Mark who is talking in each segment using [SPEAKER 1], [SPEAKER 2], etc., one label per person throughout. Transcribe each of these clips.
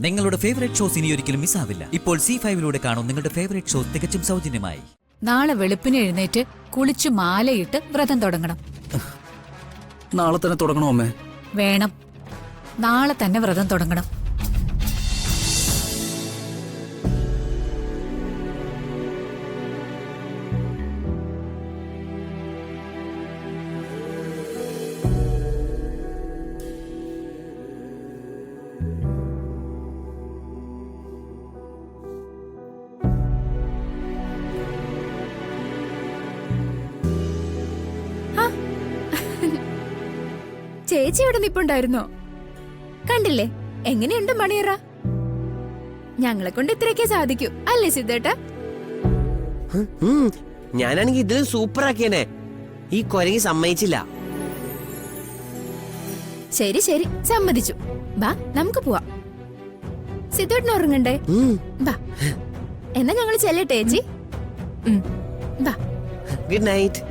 [SPEAKER 1] നിങ്ങളുടെ favourite shows ഇനി ഒരിക്കലും മിസ്സാവില്ല. ഇപ്പോൾ C5 കാണും നിങ്ങളുടെ ഫേവറേറ്റ് ഷോസ് തികച്ചും സൗജന്യമായി.
[SPEAKER 2] നാളെ വെളുപ്പിന് എഴുന്നേറ്റ് കുളിച്ചു മാലയിട്ട് വ്രതം തുടങ്ങണം.
[SPEAKER 3] നാളെ തന്നെ തുടങ്ങണോ അമ്മേ?
[SPEAKER 2] വേണം, നാളെ തന്നെ വ്രതം തുടങ്ങണം.
[SPEAKER 4] ചേച്ചി ഇവിടെ നിപ്പുണ്ടായിരുന്നോ? കണ്ടില്ലേ എങ്ങനെയുണ്ട് മണിയറ? ഞങ്ങളെ കൊണ്ട് ഇത്രയൊക്കെ സാധിക്കൂ അല്ലേ സിദ്ധേട്ട?
[SPEAKER 5] ഞാനാണെങ്കി ഇതിലും സൂപ്പർ ആക്കിയനെ. ഈ കൊരങ്ങി സമ്മതിച്ചില്ല.
[SPEAKER 4] ശരി ശരി, സമ്മതിച്ചു. ബാ നമുക്ക് പോവാം. സിദ്ധേട്ടന് ഉറങ്ങണ്ടേ? ബാ എന്നാ ഞങ്ങൾ ചെല്ലട്ടെ ചേച്ചി. ബാ.
[SPEAKER 5] Good night.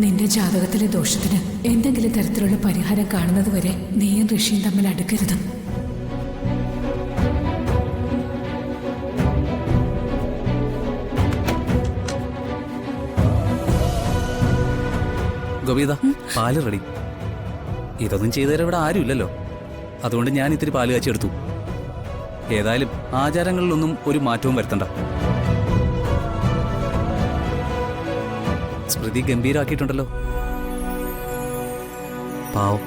[SPEAKER 2] നിന്റെ ജാതകത്തിലെ ദോഷത്തിന് എന്തെങ്കിലും തരത്തിലുള്ള പരിഹാരം കാണുന്നത് വരെ നീയും ഋഷിയും തമ്മിൽ അടുക്കരുത്.
[SPEAKER 3] ഗോപിത, പാല് റെഡി. ഇതൊന്നും ചെയ്തുതരാൻ ഇവിടെ ആരുമില്ലല്ലോ, അതുകൊണ്ട് ഞാൻ ഇത്തിരി പാല് കാച്ചെടുത്തു. ഏതായാലും ആചാരങ്ങളിലൊന്നും ഒരു മാറ്റവും വരുത്തണ്ട. സ്മൃതി ഗംഭീരാക്കിയിട്ടുണ്ടല്ലോ. പാവം,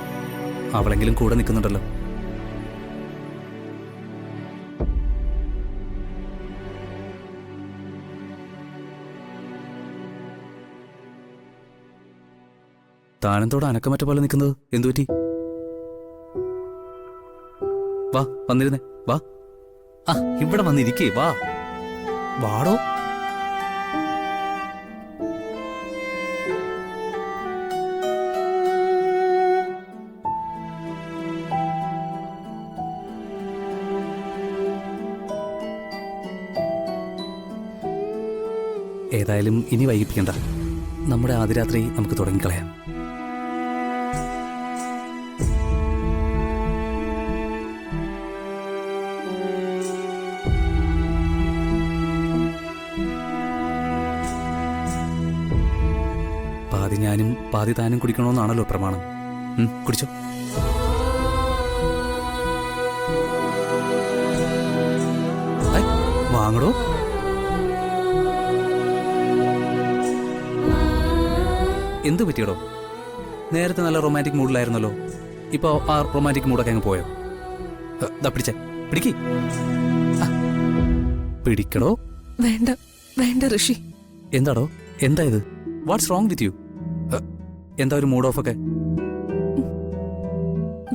[SPEAKER 3] അവളെങ്കിലും കൂടെ നിൽക്കുന്നുണ്ടല്ലോ. താനന്തോടെ അനക്കമറ്റ പോലെ നിൽക്കുന്നത് എന്തുപറ്റി? വാ, വന്നിരുന്നേ, വാ. ആ, ഇവിടെ വന്നിരിക്കേ, വാ. വാടോ. ഏതായാലും ഇനി വൈകിപ്പിക്കണ്ട. നമ്മുടെ ആദ്യരാത്രി നമുക്ക് തുടങ്ങിക്കളയാം. പാതി ഞാനും പാതി താനും കുടിക്കണമെന്നാണല്ലോ പ്രമാണം. കുടിച്ചോ. വാങ്ങടോ. എന്തു പറ്റിയടോ? നേരത്തെ നല്ല റൊമാൻറ്റിക് മൂഡിലായിരുന്നല്ലോ, ഇപ്പൊ ആ റൊമാൻറ്റിക് മൂഡൊക്കെ അങ്ങ് പോയോ? പിടിച്ചേ, പിടിക്ക്. പിടിക്കടോ.
[SPEAKER 6] വേണ്ട വേണ്ട ഋഷി.
[SPEAKER 3] എന്താടോ, എന്താ ഇത്? What's wrong with you? എന്താ ഒരു മൂഡ് ഓഫ് ഒക്കെ?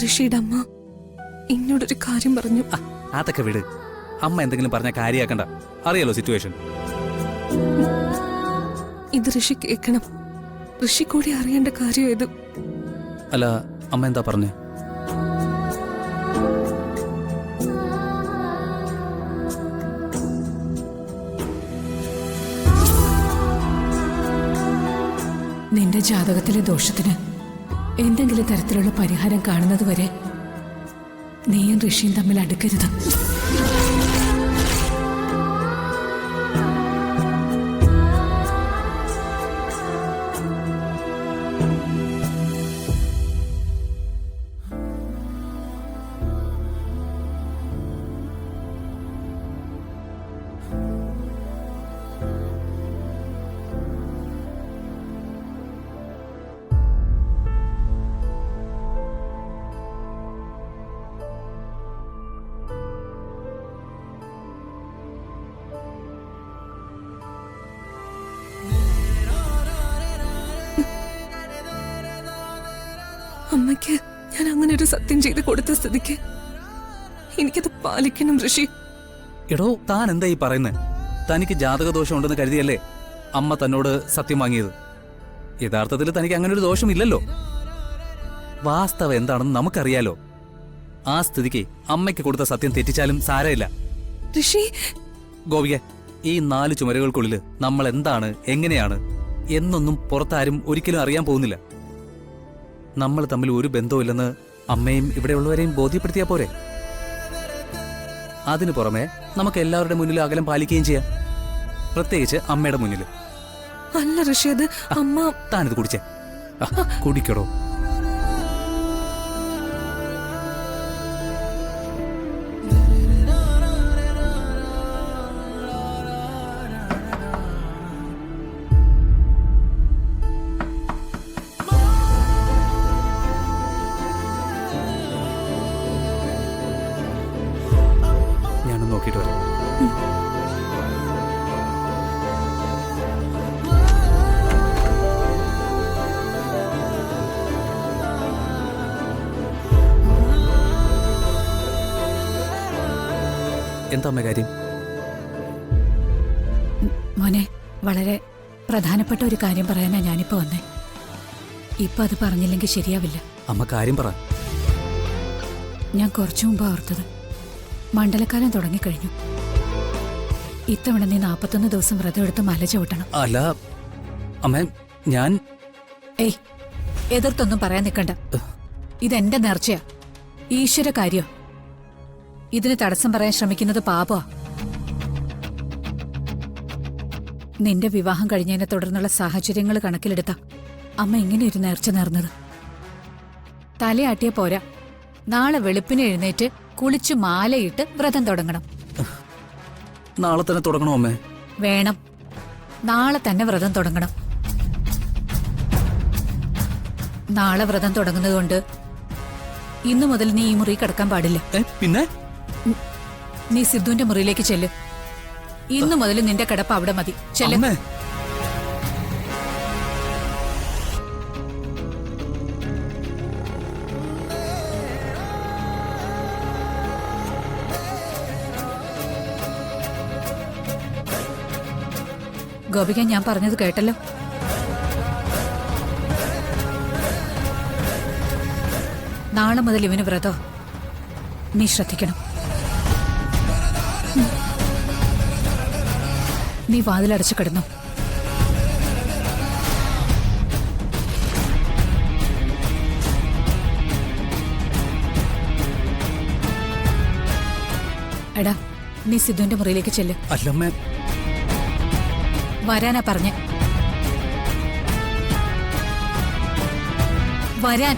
[SPEAKER 6] ഋഷിയുടെ അമ്മ എന്നോടൊരു കാര്യം പറഞ്ഞു.
[SPEAKER 3] അതൊക്കെ വിട്. അമ്മ എന്തെങ്കിലും പറഞ്ഞ കാര്യാക്കണ്ട. അറിയാലോ സിറ്റുവേഷൻ.
[SPEAKER 6] ഇത് ഋഷി കേൾക്കണം. ഋഷി കൂടി അറിയേണ്ട കാര്യം ഇത്.
[SPEAKER 3] അല്ല, അമ്മ എന്താ പറഞ്ഞേ?
[SPEAKER 2] നിന്റെ ജാതകത്തിലെ ദോഷത്തിന് എന്തെങ്കിലും തരത്തിലുള്ള പരിഹാരം കാണുന്നത് വരെ നീയും ഋഷിയും തമ്മിൽ അടുക്കരുത്.
[SPEAKER 6] അമ്മയ്ക്ക് ഞാൻ അങ്ങനെ ഒരു സത്യം ചെയ്ത് കൊടുത്ത സ്ഥിതിക്ക് എനിക്കത് പാലിക്കണം ഋഷി.
[SPEAKER 3] എടോ, താൻ എന്താ ഈ പറയുന്നത്? തനിക്ക് ജാതകദോഷം ഉണ്ടെന്ന് കരുതിയല്ലേ അമ്മ തന്നോട് സത്യം വാങ്ങിയത്. യഥാർത്ഥത്തിൽ തനിക്ക് അങ്ങനെ ഒരു ദോഷമില്ലല്ലോ. വാസ്തവം എന്താണെന്ന് നമുക്കറിയാലോ. ആ സ്ഥിതിക്ക് അമ്മയ്ക്ക് കൊടുത്ത സത്യം തെറ്റിച്ചാലും സാരമില്ല.
[SPEAKER 6] ഋഷി,
[SPEAKER 3] ഗോപിക, ഈ 4 ചുമരുകൾക്കുള്ളിൽ നമ്മൾ എന്താണ്, എങ്ങനെയാണ് എന്നൊന്നും പുറത്താരും ഒരിക്കലും അറിയാൻ പോകുന്നില്ല. നമ്മൾ തമ്മിൽ ഒരു ബന്ധവുമില്ലെന്ന് അമ്മയും ഇവിടെയുള്ളവരെയും ബോധ്യപ്പെടുത്തിയാ പോരെ. അതിനു പുറമെ നമുക്ക് എല്ലാവരുടെ മുന്നിൽ അകലം പാലിക്കുകയും ചെയ്യാം, പ്രത്യേകിച്ച് അമ്മയുടെ മുന്നിൽ.
[SPEAKER 6] അല്ല ഋഷി, അത് അമ്മ.
[SPEAKER 3] താനിത് കുടിച്ചേ. കുടിക്കടോ. ഞാനൊന്ന് നോക്കിയിട്ട് വരാം. എന്താ അമ്മ കാര്യം?
[SPEAKER 2] മോനെ, വളരെ പ്രധാനപ്പെട്ട ഒരു കാര്യം പറയാനാ ഞാനിപ്പോ വന്നേ. ഇപ്പൊ അത് പറഞ്ഞില്ലെങ്കിൽ ശരിയാവില്ല.
[SPEAKER 3] അമ്മ കാര്യം പറ.
[SPEAKER 2] ഞാൻ കുറച്ചു മുമ്പ് ഓർത്തത്, മണ്ഡലക്കാലം തുടങ്ങിക്കഴിഞ്ഞു. ഇത്തവണ നീ 41 ദിവസം വ്രതം എടുത്ത് മല ചവിട്ടണം.
[SPEAKER 3] അല്ല അമ്മ, ഞാൻ
[SPEAKER 2] ഏയ്, എതിർത്തൊന്നും പറയാൻ നിൽക്കണ്ട. ഇതെന്റെ നേർച്ചയാ, ഈശ്വര കാര്യ. ഇതിന് തടസ്സം പറയാൻ ശ്രമിക്കുന്നത് പാപമാ. നിന്റെ വിവാഹം കഴിഞ്ഞതിനെ തുടർന്നുള്ള സാഹചര്യങ്ങൾ കണക്കിലെടുത്ത അമ്മ ഇങ്ങനെ ഒരു നേർച്ച നേർന്നത്. തലയാട്ടിയ പോരാ, നാളെ വെളുപ്പിന് എഴുന്നേറ്റ് കുളിച്ചു മാലയിട്ട് വ്രതം തുടങ്ങണം.
[SPEAKER 3] നാളെ തന്നെ തുടങ്ങണോ അമ്മേ?
[SPEAKER 2] വേണം, നാളെ തന്നെ വ്രതം തുടങ്ങണം. നാളെ വ്രതം തുടങ്ങുന്നതുകൊണ്ട് ഇന്നു മുതൽ നീ ഈ മുറി കിടക്കാൻ പാടില്ല.
[SPEAKER 3] പിന്നെ
[SPEAKER 2] നീ സിദ്ധുവിന്റെ മുറിയിലേക്ക് ചെല്ല്. ഇന്നു മുതൽ നിന്റെ കിടപ്പ് അവിടെ മതി. ചെല്ല്.
[SPEAKER 3] അമ്മേ.
[SPEAKER 2] ഗോപിക, ഞാൻ പറഞ്ഞത് കേട്ടല്ലോ. നാളെ മുതൽ ഇവന് വ്രതോ. നീ ശ്രദ്ധിക്കണം. നീ വാതിലടച്ചു കിടന്നു. എടാ, നീ സിദ്ധുവിന്റെ മുറിയിലേക്ക് ചെല്ല്.
[SPEAKER 3] അല്ലമ്മേ,
[SPEAKER 2] വരാനാ പറഞ്ഞേ. വരാൻ.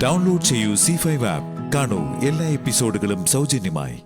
[SPEAKER 7] ഡൗൺലോഡ് ചെയ്യൂ C5 ആപ്പ്. കാണൂ എല്ലാ എപ്പിസോഡുകളും സൗജന്യമായി.